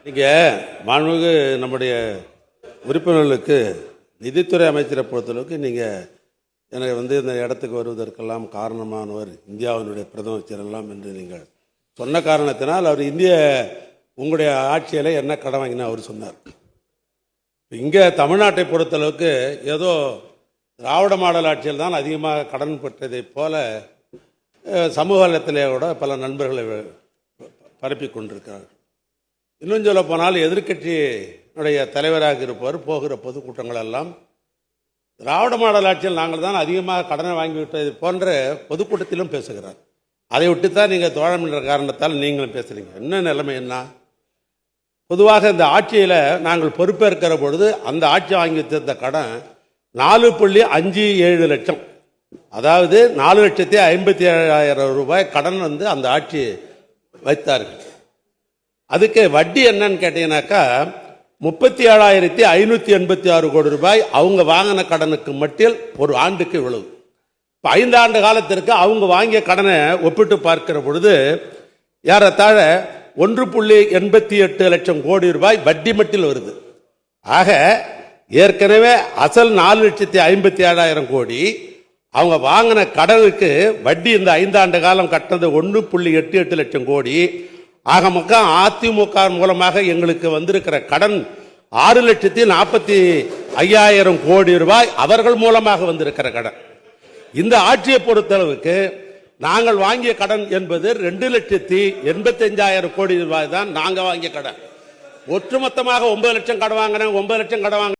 இங்கே மாண்புமிகு நம்முடைய உறுப்பினர்களுக்கு நிதித்துறை அமைச்சரை பொறுத்தளவுக்கு நீங்கள் எனக்கு இந்த இடத்துக்கு வருவதற்கெல்லாம் காரணமானவர் இந்தியாவினுடைய பிரதமர் எல்லாம் என்று நீங்கள் சொன்ன காரணத்தினால் அவர் உங்களுடைய ஆட்சியில் என்ன கடன் வாங்கினா அவர் சொன்னார். இங்கே தமிழ்நாட்டை பொறுத்தளவுக்கு ஏதோ திராவிட மாடல் ஆட்சியில் தான் அதிகமாக கடன் பெற்றதை போல சமூக வலத்திலே கூட பல நண்பர்களை பரப்பி கொண்டிருக்கிறார்கள். இன்னும் சொல்ல போனால் எதிர்கட்சியினுடைய தலைவராக இருப்பவர் போகிற பொதுக்கூட்டங்கள் எல்லாம் திராவிட மாடல் ஆட்சியில் நாங்கள் தான் அதிகமாக கடனை வாங்கிவிட்டது போன்ற பொதுக்கூட்டத்திலும் பேசுகிறார். அதை விட்டு தான் நீங்கள் தோழம் என்ற காரணத்தால் நீங்களும் பேசுகிறீங்க. என்ன நிலைமை என்ன? பொதுவாக இந்த ஆட்சியில் நாங்கள் பொறுப்பேற்கிற பொழுது அந்த ஆட்சி வாங்கி வச்சிருந்த கடன் 4.57 லட்சம், அதாவது 4,57,000 ரூபாய் கடன் அந்த ஆட்சி வைத்தார்கள். அதுக்கு வட்டி என்னன்னு கேட்டீங்கன்னாக்கா 37,586 கோடி ரூபாய் அவங்க வாங்கின கடனுக்கு மட்டும் ஒரு ஆண்டுக்கு இவ்வளவு. இப்போ 5 ஆண்டு காலத்திற்கு அவங்க வாங்கிய கடனை ஒப்பிட்டு பார்க்கிற பொழுது ஏறத்தாழ 1.88 லட்சம் கோடி ரூபாய் வட்டி மட்டில் வருது. ஆக ஏற்கனவே அசல் 4,57,000 கோடி, அவங்க வாங்கின கடனுக்கு வட்டி இந்த 5 ஆண்டு காலம் கட்டினது 1.88 லட்சம் கோடி. ஆக மொத்தம் அதிமுக மூலமாக எங்களுக்கு வந்திருக்கிற கடன் 6,45,000 கோடி ரூபாய் அவர்கள் மூலமாக வந்திருக்கிற கடன். இந்த ஆட்சியை பொறுத்தளவுக்கு நாங்கள் வாங்கிய கடன் என்பது 2,85,000 கோடி ரூபாய் தான் நாங்கள் வாங்கிய கடன். ஒட்டுமொத்தமாக 9 லட்சம் கடன் வாங்கினேன், 9 லட்சம் கடன் வாங்க